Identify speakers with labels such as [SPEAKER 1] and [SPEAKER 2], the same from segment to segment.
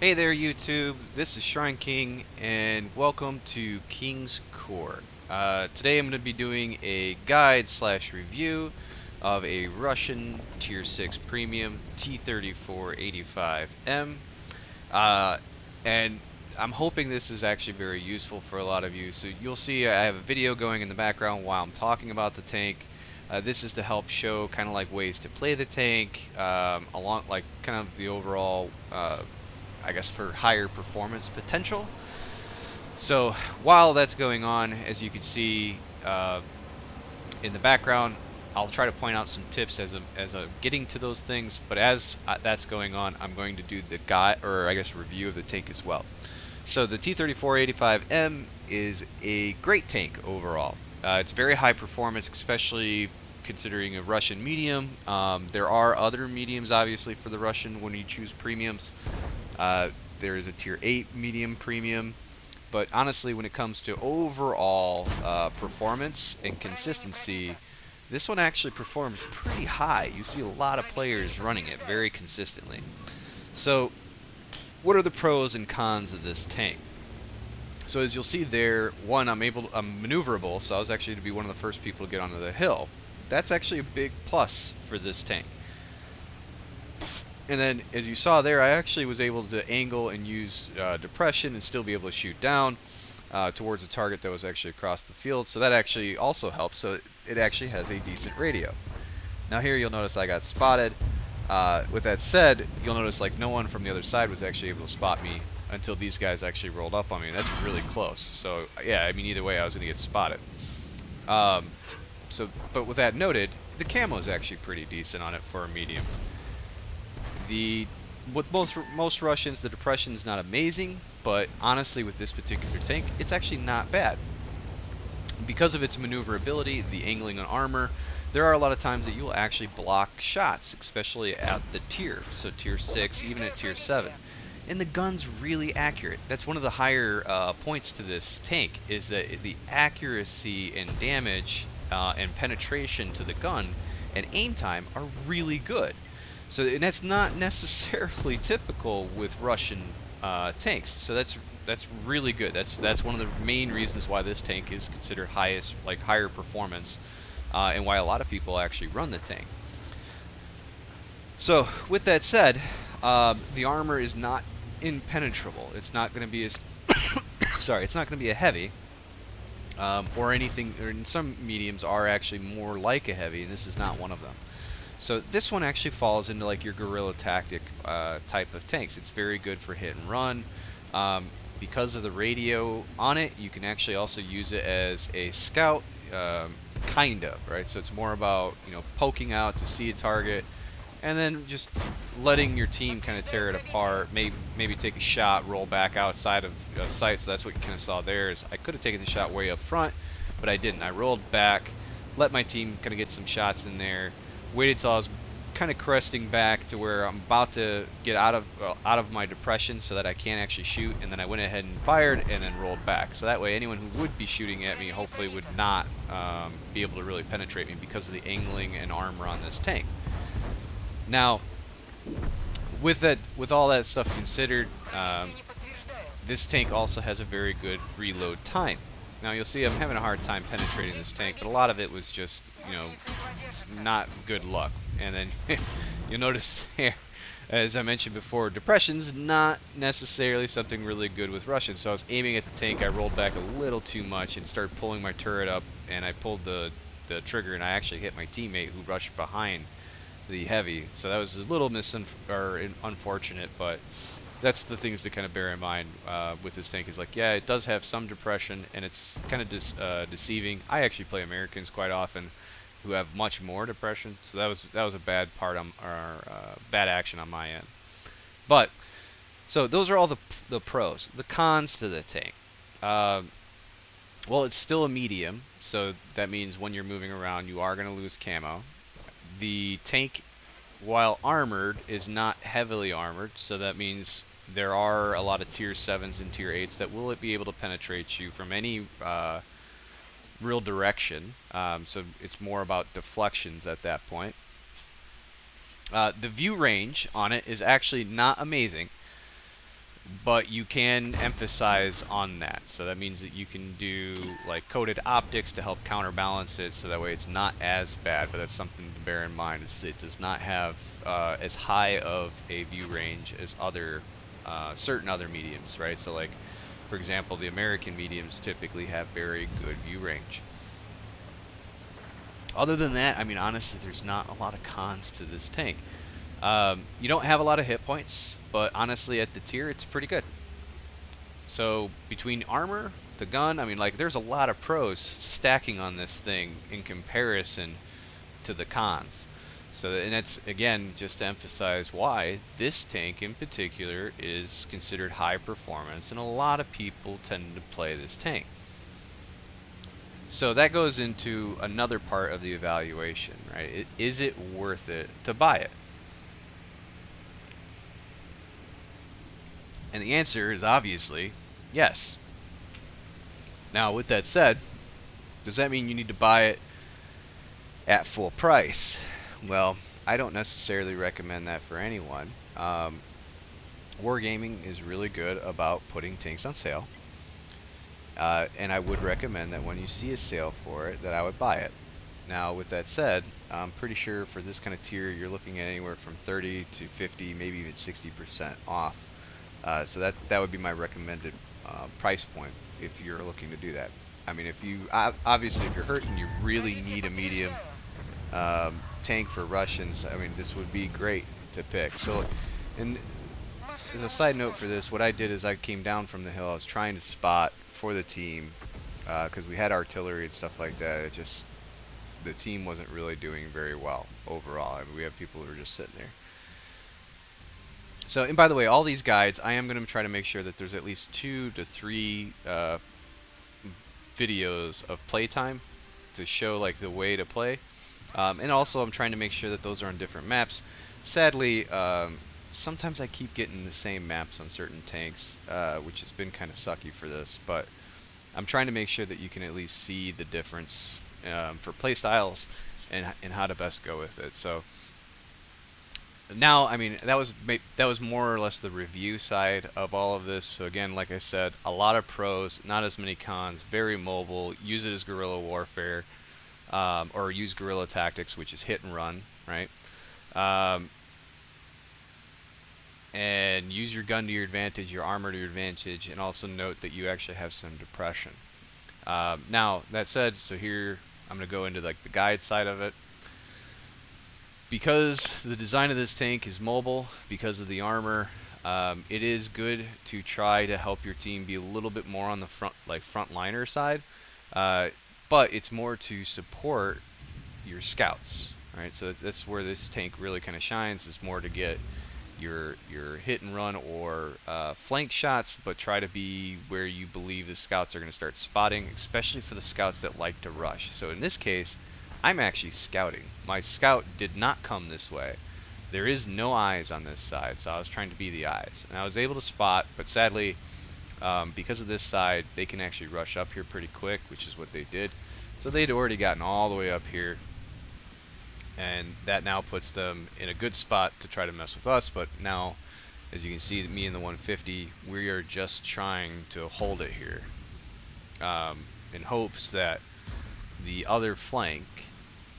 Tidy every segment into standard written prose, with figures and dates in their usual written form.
[SPEAKER 1] Hey there YouTube, this is Shrineking and welcome to King's Court. Today I'm going to be doing a guide slash review of a Russian Tier 6 Premium T-34-85M. Uh, and I'm hoping this is actually very useful for a lot of you. So you'll see I have a video going in the background while I'm talking about the tank. This is to help show kind of like ways to play the tank, along like kind of the overall I guess for higher performance potential. So while that's going on, as you can see in the background, I'll try to point out some tips as I'm getting to those things. But as that's going on, I'm going to do the guide, or I guess review of the tank as well. So the T-34-85M is a great tank overall. It's very high performance, especially considering a Russian medium. There are other mediums, obviously, for the Russian when you choose premiums. There is a tier 8 medium premium, but honestly when it comes to overall performance and consistency, this one actually performs pretty high. You see a lot of players running it very consistently. So what are the pros and cons of this tank? So as you'll see there, one, I'm maneuverable, so I was actually to be one of the first people to get onto the hill. That's actually a big plus for this tank. And then, as you saw there, I actually was able to angle and use depression and still be able to shoot down towards a target that was actually across the field. So that actually also helps. So it actually has a decent radio. Now here you'll notice I got spotted. With that said, you'll notice like no one from the other side was actually able to spot me until these guys actually rolled up on me. And that's really close. So yeah, I mean either way I was going to get spotted. But with that noted, the camo is actually pretty decent on it for a medium. With most Russians, the depression is not amazing, but honestly with this particular tank, it's actually not bad. Because of its maneuverability, the angling on armor, there are a lot of times that you'll actually block shots, especially at the tier, so tier 6, even at tier 7. And the gun's really accurate. That's one of the higher points to this tank, is that the accuracy and damage and penetration to the gun and aim time are really good. So, and that's not necessarily typical with Russian tanks. So that's really good. That's one of the main reasons why this tank is considered higher performance, and why a lot of people actually run the tank. So with that said, the armor is not impenetrable. It's not going to be as sorry. It's not going to be a heavy. Or anything, or in some mediums are actually more like a heavy, and this is not one of them. So this one actually falls into like your guerrilla tactic type of tanks. It's very good for hit and run. Because of the radio on it, you can actually also use it as a scout, kind of, right? So it's more about, you know, poking out to see a target, and then just letting your team kind of tear it apart. Maybe take a shot, roll back outside of sight. So that's what you kind of saw there. Is I could have taken the shot way up front, but I didn't. I rolled back, let my team kind of get some shots in there. Waited till I was kind of cresting back to where I'm about to get out of my depression so that I can actually shoot, and then I went ahead and fired and then rolled back. So that way anyone who would be shooting at me hopefully would not be able to really penetrate me because of the angling and armor on this tank. Now, with all that stuff considered, this tank also has a very good reload time. Now you'll see I'm having a hard time penetrating this tank, but a lot of it was just, you know, not good luck. And then you'll notice here, as I mentioned before, depression's not necessarily something really good with Russians. So I was aiming at the tank, I rolled back a little too much and started pulling my turret up, and I pulled the trigger, and I actually hit my teammate who rushed behind the heavy. So that was a little unfortunate, but that's the things to kind of bear in mind with this tank. Is like, yeah, it does have some depression, and it's kind of deceiving. I actually play Americans quite often who have much more depression, so that was a bad part on bad action on my end. But so those are all the pros. The cons to the tank. Well, it's still a medium, so that means when you're moving around, you are going to lose camo. The tank, while armored, is not heavily armored, so that means there are a lot of tier 7s and tier 8s that will be able to penetrate you from any real direction. So it's more about deflections at that point. The view range on it is actually not amazing. but you can emphasize on that. So that means that you can do like coated optics to help counterbalance it, so that way it's not as bad. But that's something to bear in mind, is it does not have as high of a view range as other certain other mediums, right? So like, for example, the American mediums typically have very good view range. Other than that, I mean, honestly, there's not a lot of cons to this tank. You don't have a lot of hit points, but honestly, at the tier, it's pretty good. So between armor, the gun, I mean, like, there's a lot of pros stacking on this thing in comparison to the cons. So, and that's, again, just to emphasize why this tank in particular is considered high performance, and a lot of people tend to play this tank. So that goes into another part of the evaluation, right? Is it worth it to buy it? And the answer is obviously yes. Now, with that said, does that mean you need to buy it at full price? Well, I don't necessarily recommend that for anyone. Wargaming is really good about putting tanks on sale. And I would recommend that when you see a sale for it, that I would buy it. Now, with that said, I'm pretty sure for this kind of tier, you're looking at anywhere from 30 to 50, maybe even 60% off. So that would be my recommended price point if you're looking to do that. I mean, if you obviously if you're hurt and you really need a medium tank for Russians, I mean, this would be great to pick. So, and as a side note for this, what I did is I came down from the hill. I was trying to spot for the team because we had artillery and stuff like that. It just, the team wasn't really doing very well overall. I mean, we have people who are just sitting there. So, and by the way, all these guides, I am going to try to make sure that there's at least 2 to 3 videos of playtime to show like the way to play. And also I'm trying to make sure that those are on different maps. Sadly, sometimes I keep getting the same maps on certain tanks, which has been kind of sucky for this, but I'm trying to make sure that you can at least see the difference for play styles and how to best go with it. So now, I mean, that was more or less the review side of all of this. So again, like I said, a lot of pros, not as many cons, very mobile, use it as guerrilla warfare, or use guerrilla tactics, which is hit and run, right? And use your gun to your advantage, your armor to your advantage, and also note that you actually have some depression. Now, that said, so here I'm going to go into like the guide side of it. Because the design of this tank is mobile, because of the armor, it is good to try to help your team be a little bit more on the frontliner side, but it's more to support your scouts, right? So that's where this tank really kind of shines, is more to get your hit and run or flank shots, but try to be where you believe the scouts are going to start spotting, especially for the scouts that like to rush. So in this case, I'm actually scouting. My scout did not come this way. There is no eyes on this side, so I was trying to be the eyes. And I was able to spot, but sadly, because of this side, they can actually rush up here pretty quick, which is what they did. So they'd already gotten all the way up here, and that now puts them in a good spot to try to mess with us. But now, as you can see, me and the 150, we are just trying to hold it here, in hopes that the other flank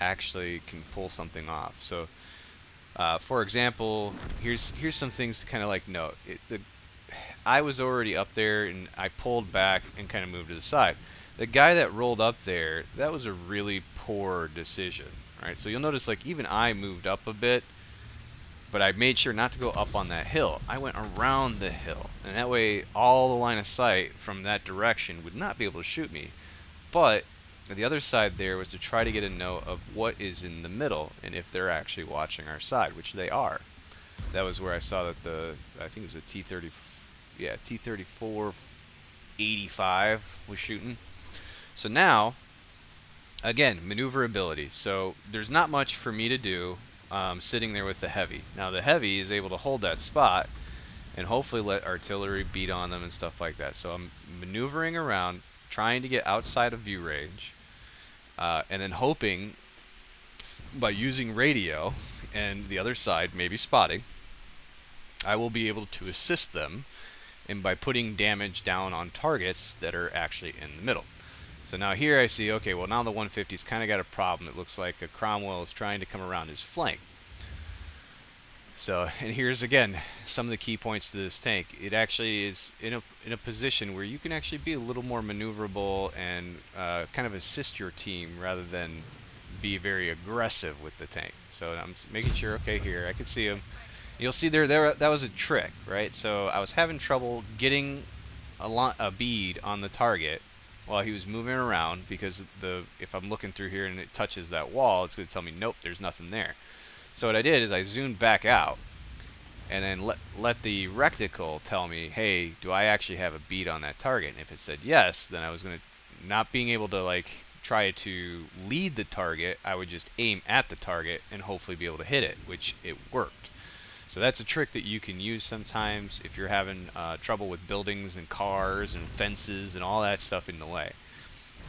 [SPEAKER 1] actually can pull something off. So for example, here's some things to kind of like note. I was already up there and I pulled back and kind of moved to the side. The guy that rolled up there, that was a really poor decision, right? So you'll notice like even I moved up a bit, but I made sure not to go up on that hill. I went around the hill, and that way all the line of sight from that direction would not be able to shoot me. But the other side there was to try to get a note of what is in the middle and if they're actually watching our side, which they are. That was where I saw that I think it was a T-34-85 was shooting. So now, again, maneuverability. So there's not much for me to do sitting there with the heavy. Now the heavy is able to hold that spot and hopefully let artillery beat on them and stuff like that. So I'm maneuvering around, trying to get outside of view range, and then hoping by using radio and the other side maybe spotting, I will be able to assist them and by putting damage down on targets that are actually in the middle. So now here I see, okay, well now the 150's kind of got a problem. It looks like a Cromwell is trying to come around his flank. So, and here's again some of the key points to this tank. It actually is in a position where you can actually be a little more maneuverable and kind of assist your team rather than be very aggressive with the tank. So I'm making sure, okay, here I can see him. You'll see there that was a trick, right? So I was having trouble getting a bead on the target while he was moving around, because if I'm looking through here and it touches that wall, it's going to tell me nope, there's nothing there. So what I did is I zoomed back out and then let the reticle tell me, hey, do I actually have a bead on that target? And if it said yes, then I was going to, not being able to like try to lead the target, I would just aim at the target and hopefully be able to hit it, which it worked. So that's a trick that you can use sometimes if you're having trouble with buildings and cars and fences and all that stuff in the way.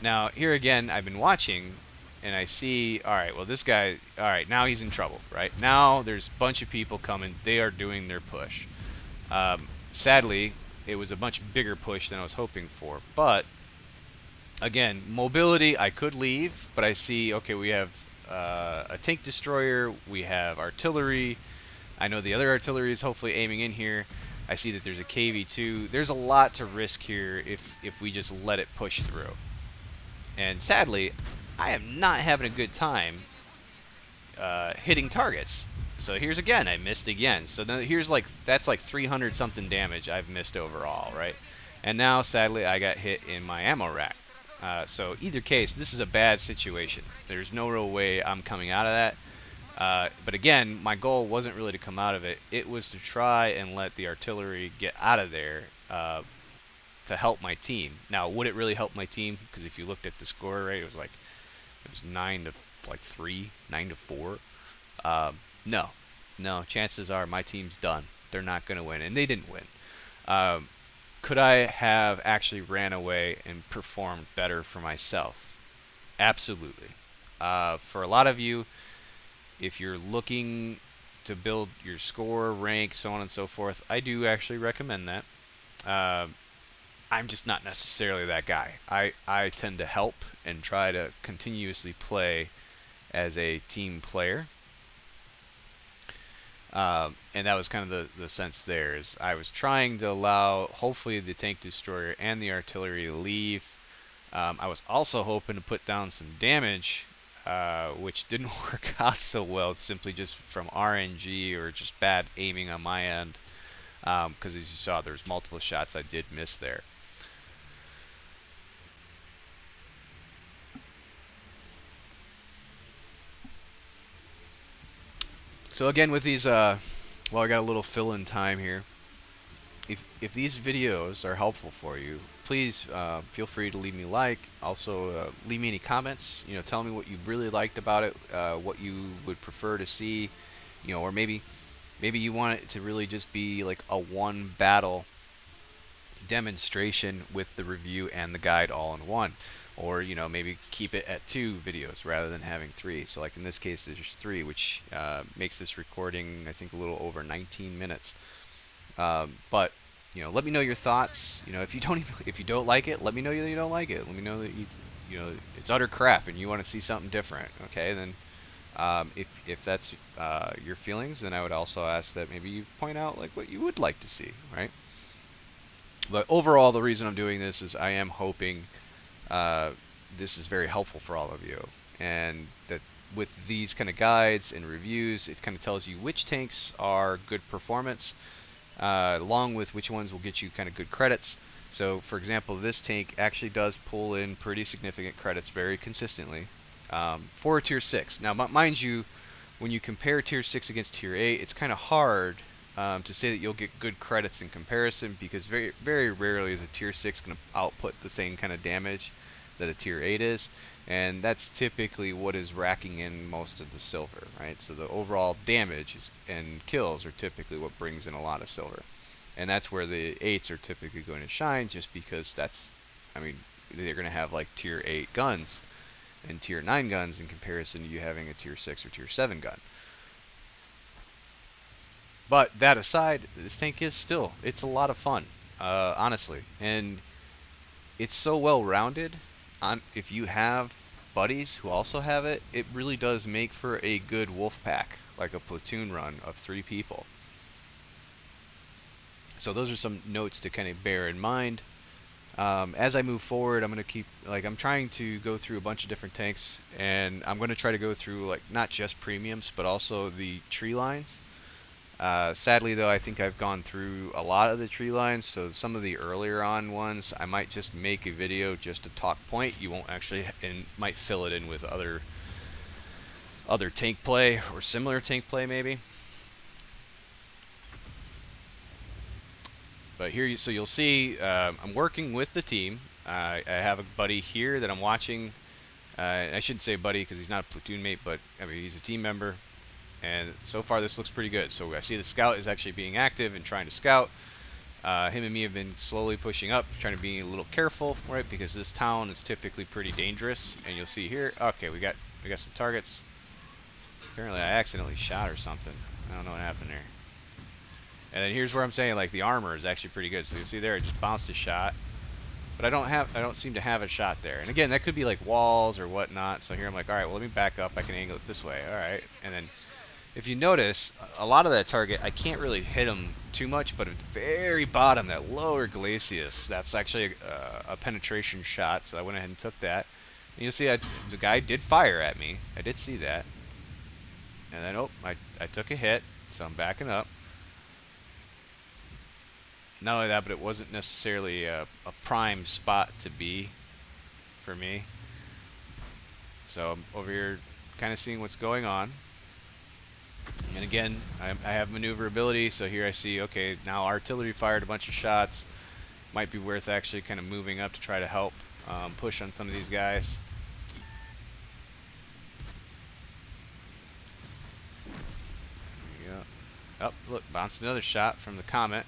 [SPEAKER 1] Now here again, I've been watching and I see, all right, well this guy, all right, now he's in trouble, right? Now there's a bunch of people coming, they are doing their push. Sadly, it was a much bigger push than I was hoping for, but again, mobility, I could leave, but I see, okay, we have a tank destroyer, we have artillery, I know the other artillery is hopefully aiming in here. I see that there's a KV-2. There's a lot to risk here if we just let it push through. And sadly, I am not having a good time hitting targets. So here's again, I missed again. So now here's like, that's like 300 something damage I've missed overall, right? And now sadly I got hit in my ammo rack. So either case, this is a bad situation. There's no real way I'm coming out of that. But again, my goal wasn't really to come out of it. It was to try and let the artillery get out of there to help my team. Now, would it really help my team? Because if you looked at the score rate, it was 9 to like 3, 9 to 4. No. Chances are my team's done. They're not going to win, and they didn't win. Could I have actually ran away and performed better for myself? Absolutely. For a lot of you, if you're looking to build your score, rank, so on and so forth, I do actually recommend that. I'm just not necessarily that guy. I tend to help and try to continuously play as a team player. And that was kind of the sense there, is I was trying to allow, hopefully, the tank destroyer and the artillery to leave. I was also hoping to put down some damage, which didn't work out so well, simply just from RNG or just bad aiming on my end, because as you saw, there's multiple shots I did miss there. So again, with these, well, I got a little fill-in time here. If these videos are helpful for you, please feel free to leave me a like. Also, leave me any comments. You know, tell me what you really liked about it, what you would prefer to see. You know, or maybe you want it to really just be like a one battle demonstration with the review and the guide all in one. Or, you know, maybe keep it at 2 videos rather than having 3. So like in this case, there's 3, which makes this recording, I think, a little over 19 minutes. But you know, let me know your thoughts. You know, if you don't like it, let me know that you don't like it. Let me know that you know it's utter crap and you want to see something different. Okay, then if that's your feelings, then I would also ask that maybe you point out like what you would like to see, right? But overall, the reason I'm doing this is I am hoping this is very helpful for all of you, and that with these kind of guides and reviews, it kind of tells you which tanks are good performance, along with which ones will get you kind of good credits. So for example, this tank actually does pull in pretty significant credits very consistently for a tier 6. Now mind you, when you compare tier 6 against tier 8, it's kind of hard to say that you'll get good credits in comparison, because very, very rarely is a tier 6 going to output the same kind of damage that a tier 8 is, and that's typically what is racking in most of the silver, right? So the overall damage and kills are typically what brings in a lot of silver, and that's where the 8s are typically going to shine, just because that's, I mean, they're going to have like tier 8 guns and tier 9 guns in comparison to you having a tier 6 or tier 7 gun. But that aside, this tank is still, it's a lot of fun. honestly. And it's so well rounded. If you have buddies who also have it, it really does make for a good wolf pack, like a platoon run of 3 people. So those are some notes to kind of bear in mind. As I move forward, I'm going to keep, like, I'm trying to go through a bunch of different tanks, and I'm going to try to go through, like, not just premiums, but also the tree lines. Sadly, though, I think I've gone through a lot of the tree lines, so some of the earlier on ones, I might just make a video just to talk point. You won't actually, and might fill it in with other tank play, or similar tank play, maybe. But here, so you'll see, I'm working with the team. I have a buddy here that I'm watching. I shouldn't say buddy because he's not a platoon mate, but I mean he's a team member. And so far this looks pretty good. So I see the scout is actually being active and trying to scout. Him and me have been slowly pushing up, trying to be a little careful, right? Because this town is typically pretty dangerous. And you'll see here, okay, we got some targets. Apparently I accidentally shot or something. I don't know what happened there. And then here's where I'm saying, like, the armor is actually pretty good. So you see there, it just bounced a shot, but I don't seem to have a shot there. And again, that could be like walls or whatnot. So here I'm like, all right, well, let me back up. I can angle it this way. All right. And then if you notice, a lot of that target, I can't really hit him too much, but at the very bottom, that lower glacis, that's actually a penetration shot. So I went ahead and took that. And you'll see the guy did fire at me. I did see that. And then, oh, I took a hit, so I'm backing up. Not only that, but it wasn't necessarily a prime spot to be for me. So I'm over here kind of seeing what's going on. And again, I have maneuverability, so here I see, okay, now artillery fired a bunch of shots. Might be worth actually kind of moving up to try to help push on some of these guys. There we go. Oh, look, bounced another shot from the Comet.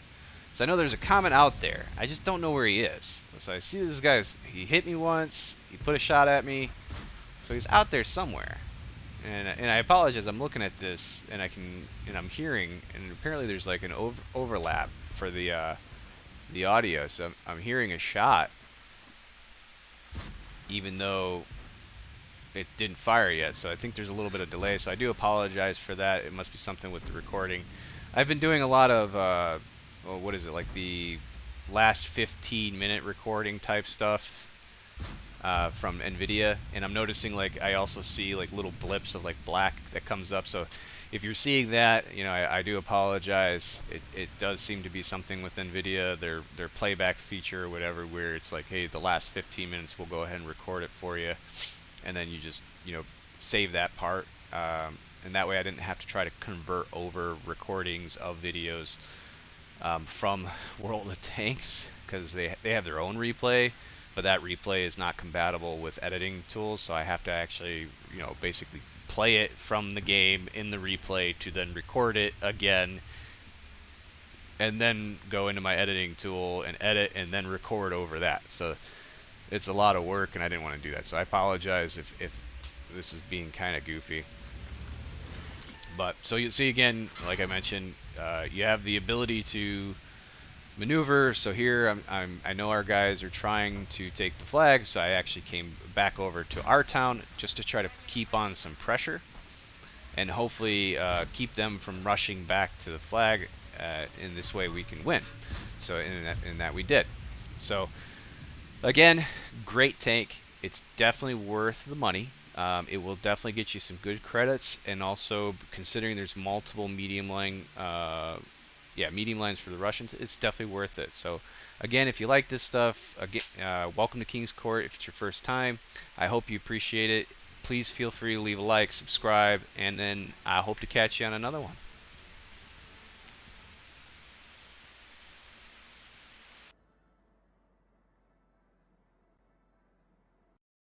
[SPEAKER 1] So I know there's a Comet out there. I just don't know where he is. So I see this guy's, he hit me once, he put a shot at me. So he's out there somewhere. And I apologize, I'm looking at this and I'm hearing, and apparently there's like an overlap for the audio. So I'm hearing a shot even though it didn't fire yet. So I think there's a little bit of delay. So I do apologize for that. It must be something with the recording. I've been doing a lot of well, what is it, like the last 15-minute recording type stuff from NVIDIA, and I'm noticing, like, I also see like little blips of like black that comes up. So if you're seeing that, you know, I do apologize. It does seem to be something with NVIDIA, their playback feature or whatever, where it's like, hey, the last 15 minutes we'll go ahead and record it for you, and then you just, you know, save that part, and that way I didn't have to try to convert over recordings of videos from World of Tanks, because they have their own replay, but that replay is not compatible with editing tools, so I have to actually, you know, basically play it from the game in the replay to then record it again, and then go into my editing tool and edit and then record over that. So it's a lot of work, and I didn't want to do that. So I apologize if this is being kind of goofy. But so you see, again, like I mentioned, you have the ability to maneuver. So here I know our guys are trying to take the flag, so I actually came back over to our town just to try to keep on some pressure and hopefully keep them from rushing back to the flag. In this way we can win. So in that we did. So again, great tank. It's definitely worth the money. It will definitely get you some good credits, and also considering there's multiple medium line, medium lines for the Russians, it's definitely worth it. So again, if you like this stuff, again, welcome to King's Court. If it's your first time, I hope you appreciate it. Please feel free to leave a like, subscribe, and then I hope to catch you on another one.